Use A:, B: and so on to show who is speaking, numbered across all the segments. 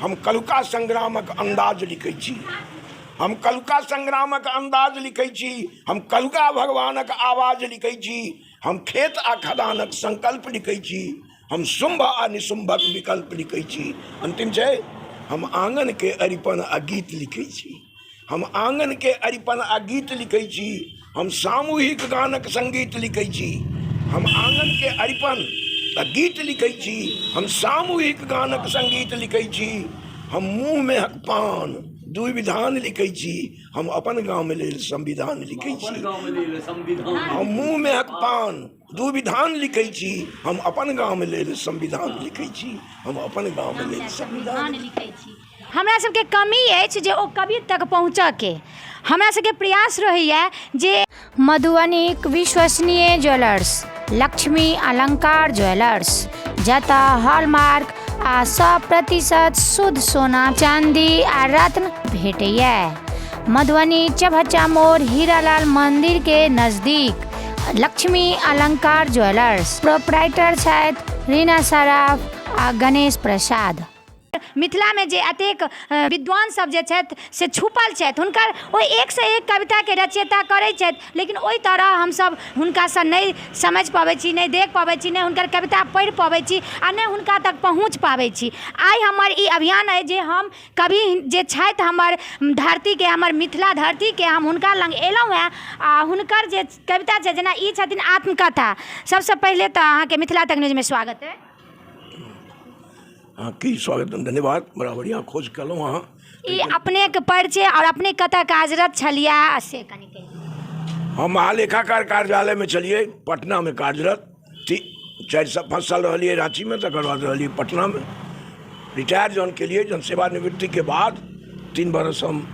A: हम कलुका संग्रामक अंदाज लिखै छी, हम कलुका संग्रामक अंदाज लिखै छी, हम कलुका भगवानक आवाज लिखै छी, हम खेत आ खदानक संकल्प लिखै छी, हम शुंभ आ निशुंभक विकल्प लिखै छी। अंतिम छै, हम आंगन के अरिपन आ गीत लिखै छी, हम आंगन के अरिपन आ गीत लिखै छी, हम सामूहिक गानक संगीत लिखै छी, हम आंगन के अरिपन आ गीत लिखै छी, हम सामूहिक गानक संगीत लिखै छी, हम मुँह में पान दू विधान लिखै छी, हम अपन गाँव लेल संविधान लिखै छी, हम मुँह में पान दू विधान लिखै छी, हम अपन गाँव लेल संविधान लिखै छी, हम अपन गाँव लेल संविधान लिखै छी।
B: हमरा सबके कमी अछि जे ओ कवि तक पहुँचऽके हमरा सबके प्रयास रहैया जे मधुबनीक विश्वसनीय ज्वेलर्स लक्ष्मी अलंकार ज्वेलर्स जतऽ हॉलमार्क आ 100% शुद्ध सोना चांदी आ रत्न भेटैया। मधुबनी चभच्चा मोड़ हीरालाल मंदिर के नजदीक लक्ष्मी अलंकार ज्वेलर्स। प्रोप्राइटर छथि रीना सराफ आ गणेश प्रसाद। मिथिला में जे अतेक विद्वान सब जे छथि से छुपल छथि, हुनकर ओहि एक से एक कविता के रचयिता करै छथि, लेकिन ओहि तरह हमसब हुनका से नहीं समझ पाबै छी, नहीं देख पाबै छी, नहीं हुनकर कविता पढ़ि पाबै छी आ नहीं हुनका तक पहुँच पाबै छी। आइ हमर ई अभियान है जे हम कवि जे छथि हमर धरती के, हमर मिथिला धरती के, हम हुनका लग एलहुँ हैं आ हुनकर जे कविता छै, जेना ई छथिन आत्मकथा। सबसे पहले तो अहाँ के मिथिला तक न्यूज में स्वागत है।
A: हाँ की स्वागत, धन्यवाद, बड़ा बढ़िया खोज कलहुँ अहाँ।
B: ई अपने के परिचय और अपने कतऽ कार्यरत छलिया से कनि कहियौ।
A: हम महालेखाकार कार्यालय में छलिए, पटना में कार्यरत। 4-5 साल रहिए रांची में, तकर बाद रहिए पटना में। रिटायर जौन के लिए, जौन सेवानिवृत्ति के बाद 3 बरस हम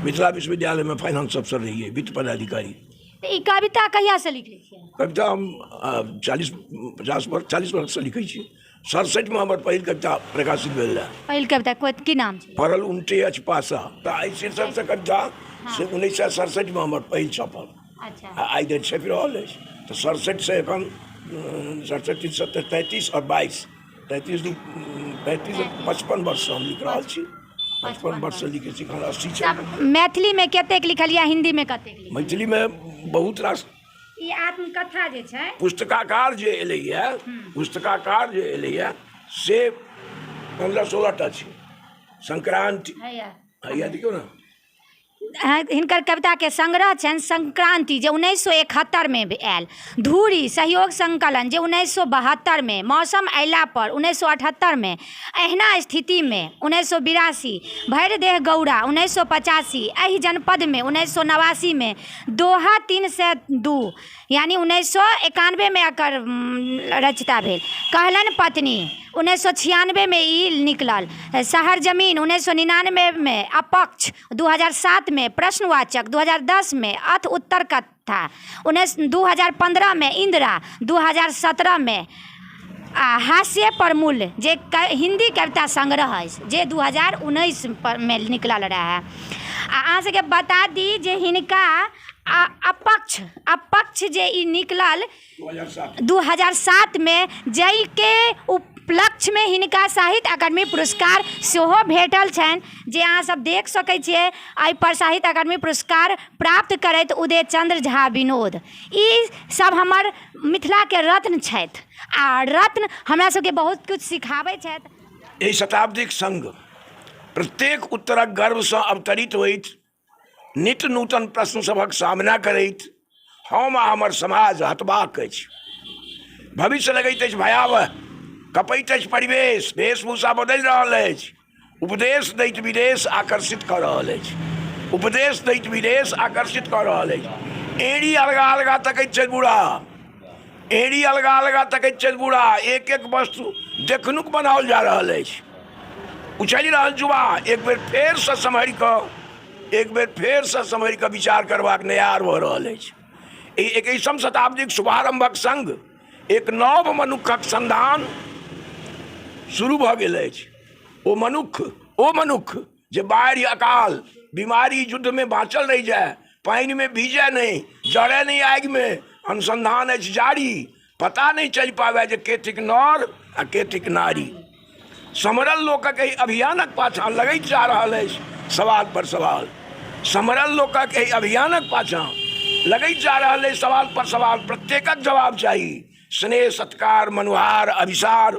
A: मिथिला विश्वविद्यालय में फाइनेंस अफसर रहिए, वित्त पदाधिकारी।
B: ई कविता कहिया से लिखले छियै?
A: कविता हम 40 वर्ष से लिखै छी। 67 में हमर पहिल कविता प्रकाशित भेल रहा।
B: पहिल कविता की नाम छै?
A: फरल उनटे अछि पासा। आई शीर्षक से कविता से 1967 में हमर पहिल छपल।
B: अच्छा।
A: आई धरि छपि रहल अछि। तो 67 से एखन 67, 70, 33 और 22, 55 वर्ष से हम लिख रहल छी। 55 वर्ष से लिखे छी, 80 छै।
B: मैथिली में कतेक लिखलिया, हिंदी में कतेक?
A: मैथिली में बहुत रास।
B: ई आत्मकथा जे छै,
A: पुस्तकाकार जे एलैया, पुस्तकाकार जे एलैया से 15-16 टा छै। संक्रांति हैया देखियौ ना,
B: हिनकर कविता के संग्रह छनि संक्रांति जे 1971 में आयल, धूरी सहयोग संकलन जे 1972 में, मौसम अयला पर 1978 में, एहना स्थिति में 1982, भरि देह गौड़ा 1985, एहि जनपद में 1989 में, दोहा 302 यानी 1991 में एकर रचना भेल, कहलन पत्नी 1996 में ई निकलल, शहर जमीन 1999 में, अपक्ष 2007 में, प्रश्नवाचक 2010 में, अथ उत्तर कथा 2015 में, इंदिरा 2017 में, हास्य पर मूल्य जे हिंदी कविता संग्रह है जे 2019 में निकलल रहा। अहाँ सबके बता दी जे हिनका अपक्ष जे ई निकलल 2007 में, जई के उपलक्ष्य में हिनका साहित्य अकादमी पुरस्कार सेहो भेटल छनि, जे अहाँ सब देख सकै छियै। एहि पर साहित्य अकादमी पुरस्कार प्राप्त करैत उदय चंद्र झा विनोद, ई सब हमर मिथिला के रत्न छथि आ रत्न हमरा सबके बहुत कुछ सिखाबै छथि।
A: एहि शताब्दीक संग प्रत्येक उत्तरक गर्व से अवतरित होइत, नित्य नूतन प्रश्न सभक सामना करैत हम आ हमर समाज हतबाक अछि। भविष्य लगैत अछि भयावह, कपैत अछि परिवेश, वेशभूषा बदलि रहल अछि, उपदेश दैत विदेश आकर्षित कऽ रहल अछि, उपदेश दैत विदेश आकर्षित कऽ रहल अछि। एड़ी अलगा अलगा तकैत छथि बूढ़ा, एड़ी अलगा अलगा तकैत छथि बूढ़ा, एक एक वस्तु देखनुक बनाओल जा रहल अछि। उछलि रहल जुबा एक बेर फेर से सम्हरि कऽ विचार करबाक नयार भऽ रहल अछि। 21वीं शताब्दीक शुभारंभक संग एक नव मनुखक संधान शुरू भऽ गेल अछि। ओ मनुख जे बाढ़ि, अकाल, बीमारी, युद्ध में बाँचल रहि जाए, पानि में भीजै नहीं, जड़े नहीं आगि में, अनुसंधान अछि जारी, पता नहीं चल पावे जे के थिक नर आ के थिक नारी। समरल लोकक एहि अभियानक पाछाँ लगैत जा रहल अछि सवाल पर सवाल। समरल लोकक एहि अभियानक पाछाँ लगैत जा रहल अछि सवाल पर सवाल। प्रत्येकक जवाब चाही। स्नेह सत्कार मनुहार अभिसार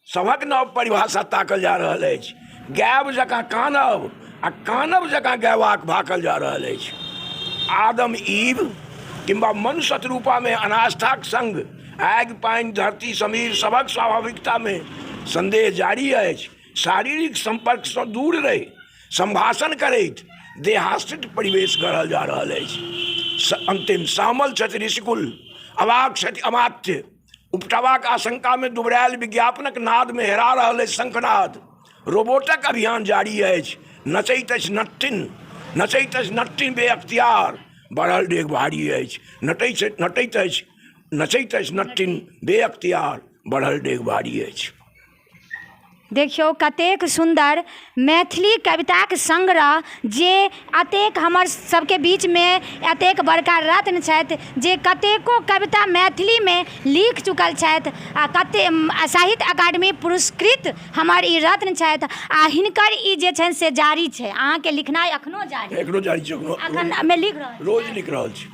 A: सभक नव परिभाषा ताकल जा रहल अछि। गायब जकाँ कानब आ कानब जकाँ गयबाक भाकल जा रहल अछि। आदम ईव किंबा मनुष्य रूपामे अनास्थाक संग आगि पानि धरती समीर सभक स्वाभाविकतामे संदेह जारी अछि। शारीरिक संपर्कसँ दूर रहि संभाषण करैत देहाश्रित परिवेश गढ़ल जा रहल अछि। अंतिम सामल छथि ऋषिकुल, अवाक छथि अमात्य। उपटबाक आशंकामे दुबरायल विज्ञापनक नादमे हेरा रहल अछि शंखनाद। रोबोटक अभियान जारी अछि। नचैत अछि नट्टिन बेअख्तियार, बढ़ल डेग भारी अछि। नचैत अछि नट्टिन बेअख्तियार, बढ़ल डेग भारी अछि।
B: देखियौ कतेक सुन्दर मैथिली कविताक संग्रह जे अतेक हमर सबके बीचमे एतेक बड़का रत्न छथि जे कतेको कविता मैथिलीमे लिख चुकल छथि आ कते साहित्य अकादमी पुरस्कृत हमर ई रत्न छथि आ हिनकर ई जे छनि से जारी छै। अहाँके लिखनाइ एखनो जारी
A: छै।
B: एखन लिख रहल
A: रोज लिख रहल छी।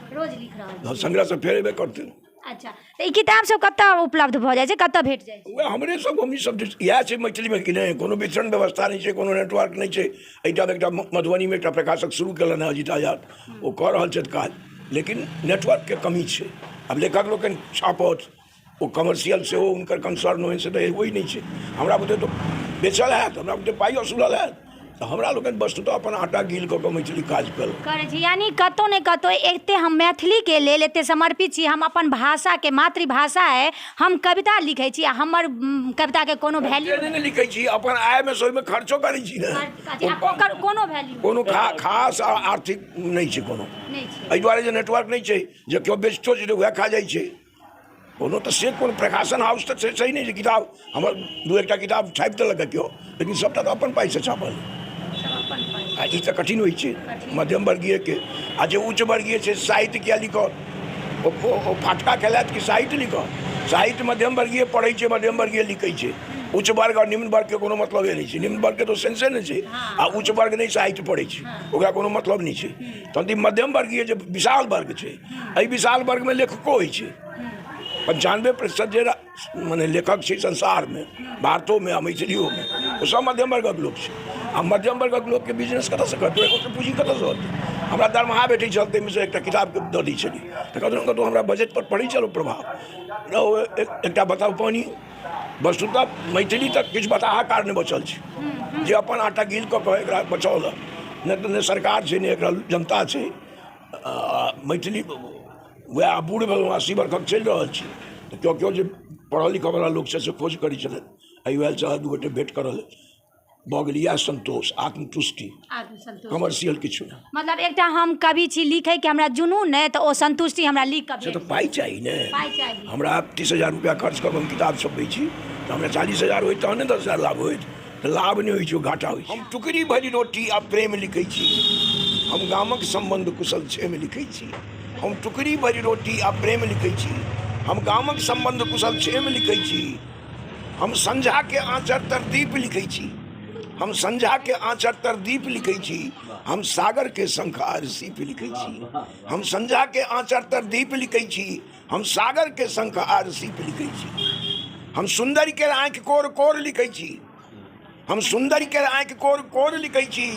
A: संग्रह से फेर एबे करते।
B: अच्छा, तऽ ई किताब सब कतऽ उपलब्ध भऽ जाइ छै, कतऽ भेट जाइ छै?
A: हमरे सब हमनी सब इएह छै मैथिलीमे कि नहि, कोनो वितरण व्यवस्था नहीं छै, कोनो नेटवर्क नहीं छै। एहिठाम एकटा मधुबनीमे एकटा प्रकाशक शुरू केलनि हैं अजीत आजाद, ओ कऽ रहल छथि काज, लेकिन नेटवर्कके कमी छै। आब लेखक लोकनि छापत, ओ कमर्शियल सेहो हुनकर कंसर्न होइ से तऽ होइ नहीं छै। हमरा बुते तो बेचल हैत, हमरा बुते पाइ असूलल हैत, तऽ हमरा लोकनि वस्तुतः अपन आटा गील कऽ कऽ मैथिली काज करै
B: छी। यानी कतौ ने कतौ एते हम मैथिलीके लेल एते समर्पित छी। हम अपन भाषाके मातृभाषा है, हम कविता लिखै छी आ हमर कविताके कोनो वैल्यू
A: नहीं लिखै छी, अपन आयमे से ओहिमे खर्चो करै छी ने,
B: ओकर कोनो वैल्यू
A: कोनो खास आर्थिक नहीं छै कोनो। एहि दुआरे जे नेटवर्क नहीं छै, जे केओ बेचतो छै तऽ वएह खा जाइ छै। कोनो तऽ से कोनो प्रकाशन हाउस तऽ सही नहीं छै। किताब हमर दू एकटा किताब छापि देलक केओ, लेकिन सबटा तऽ अपन पाइसँ छापल। आ ई तऽ कठिन होइ छै मध्यम वर्गीयके। आ जे उच्च वर्गीय छै साहित्य किया लिखत, ओ फाटका खेलाइत कि साहित्य लिखत। साहित्य मध्यम वर्गीय पढ़ै छै, मध्यम वर्गीय लिखै छै। उच्च वर्ग और निम्न वर्गके कोनो मतलबे नहीं छै। निम्न वर्गके तो सेंसे नहीं छै, आ उच्च वर्ग नहीं साहित्य पढ़ै छै, ओकरा कोनो मतलब नहीं छै। तहन मध्यम वर्गीय जे विशाल वर्ग छै, एहि विशाल वर्गमे लेखको होइ छै। 95% जे मने लेखक छै संसारमे, भारतोमे आ मैथिलियोमे, ओ सब मध्यम वर्गक लोक छै। आ मध्यम वर्गक लोकके बिजनेस कतऽसँ करतै, एगो पूँजी कतऽसँ होतै। हमरा दरमाहा भेटै छल, ताहिमे से एकटा किताब दऽ दै छलियै, तऽ कतहु कतहु हमरा बजट पर पड़ै छल प्रभाव। एकटा बताउ पानी, वस्तुतः मैथिली तक किछु बताहा कारणे बचल छै, जे अपन आटा गील कऽ कऽ एकरा बचौलक। नहि सरकार छै, नहि एकरा जनता छै। मैथिली वएह बूढ़ भेलहुँ, 80 वर्षक चलि रहल छी, तऽ केओ जे पढ़ल लिखयवला लोक छै से खोज करै छलथि। एहि वएह चाहे दू गोटे भेँट करल भऽ गेल। इएह संतोष, आत्मतुष्टि, कमर्शियल किछु नहीं।
B: मतलब एकटा हम कवि छी, लिखैके हमरा जुनून है, तऽ ओ संतुष्टि हमरा लिख कऽ
A: से तऽ पाइ चाही ने। हमरा 30,000 रुपया खर्च कऽ हम किताब छपबै छी, तऽ हमरा 40,000 होइत तहन 10,000 लाभ होइत, तऽ लाभ नहीं होइ छै, घाटा होइ छै। हम टुकड़ी भरी रोटी आ प्रेम लिखै छी, हम गामक संबंध कुशल छेम लिखै छी। हम टुकड़ी भरी रोटी आ प्रेम लिखै छी, हम गामक संबंध कुशल छेम लिखै छी। हम संझा के आँचर तर दीप लिखै छी, हम संझा के आँचर तर दीप लिखै छी। हम सागर के शंख आर सीप लिखै छी, हम संझा के आँचर तर दीप लिखै छी। हम सागर के शंख आर सीप लिखै छी। हम सुंदरी के आँखि कोर कोर लिखै छी, हम सुंदरी के आँखि कोर कोर लिखै छी।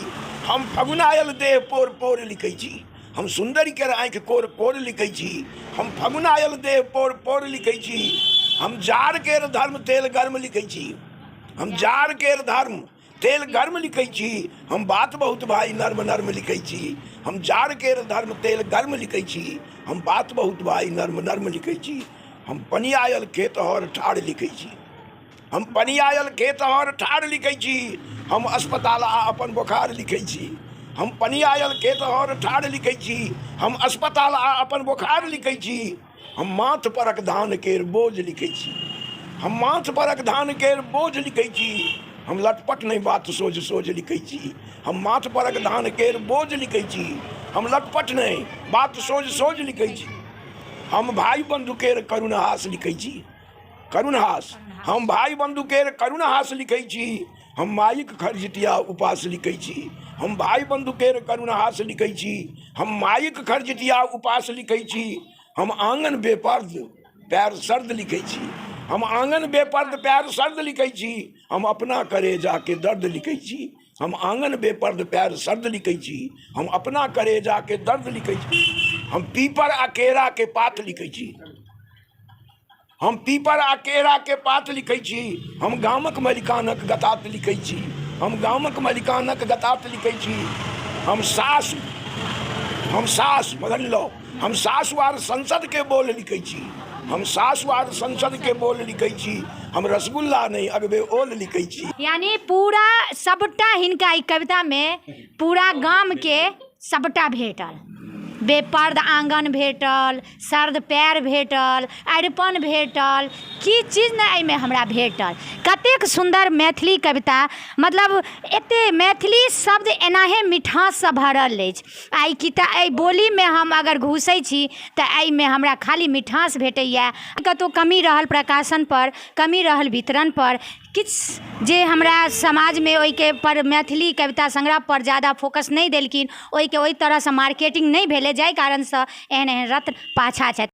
A: हम फगुनायल देह पोर पोर लिखै छी, हम सुंदरी के आँखि कोर कोर लिखै छी। हम फगुनायल देह पोर पोर लिखै छी। हम जार केर धर्म तेल गर्म लिखै छी, हम जार केर धर्म तेल गर्म लिखै छी। हम बात बहुत भाई नर्म नर्म लिखै छी, हम जार केर धर्म तेल गर्म लिखै छी। हम बात बहुत भाई नर्म नर्म लिखै छी। हम पनियायल खेत हर ठाढ़ लिखै छी, हम पनियायल खेत हर ठाढ़ लिखै छी। हम अस्पताल आ अपन बोखार लिखै छी, हम पनियायल खेत हर ठाढ़ लिखै छी। हम अस्पताल आ अपन बोखार लिखै छी। हम माथ परक धान केर बोझ लिखै छी, हम माथ परक धान केर बोझ लिखै छी। हम लटपट नहीं बात सोझ सोझ लिखै छी, हम माथ परक धान केर बोझ लिखै छी। हम लटपट नहीं बात सोझ सोझ लिखै छी। हम भाई बंधु केर करुणहास लिखै छी, करुणहास हम भाई बंधु के करुणहास लिखै छी हम माइक खर्जतिया उपास लिखै छी हम भाई बंधु के करुणहास लिखै छी हम माइक खर्जतिया उपास लिखै छी हम आंगन बेपर्द पैर सर्द लिखै छी हम आंगन बेपर्द पैर सर्द लिखै छी हम अपना करे जाके दर्द लिखै छी हम आंगन बेपर्द पैर सर्द लिखै छी हम अपना करे जाके दर्द लिखै छी हम पीपर आ केरा के पात लिखै छी हम पीपर आ केरा के पात लिखै छी हम गामक मलिकानक गतात लिखै छी हम गामक मलिकानक गतात लिखै छी हम सास मगन लो हम सासवार संसद के बोल लिखै छी हम सासवार संसद के बोल लिखै छी हम रसगुल्ला नहीं अगबे ओल लिखै छी।
B: यानी पूरा सबटा हिनका ई कविता में पूरा गाम के सबटा भेटल, बेपर्द आंगन भेटल, सर्द पैर भेटल, अरिपन भेटल, की चीज ने एहिमे हमरा भेटल। कतेक सुंदर मैथिली कविता, मतलब एते मैथिली शब्द एनाहे मिठाससँ भरल अछि। एहि एहि बोलीमे हम अगर घुसै छी तऽ एहिमे हमरा खाली मिठास भेटैए। कतहु कमी रहल प्रकाशन पर, कमी रहल वितरण पर, किछु जे हमरा समाजमे ओहिके पर मैथिली कविता संग्रह पर ज़्यादा फोकस नहीं देलखिन, ओहिके ओहि तरहसँ मार्केटिंग नहीं भेलै, जाहि कारणसँ एहन एहन रत्न पाछा छथि।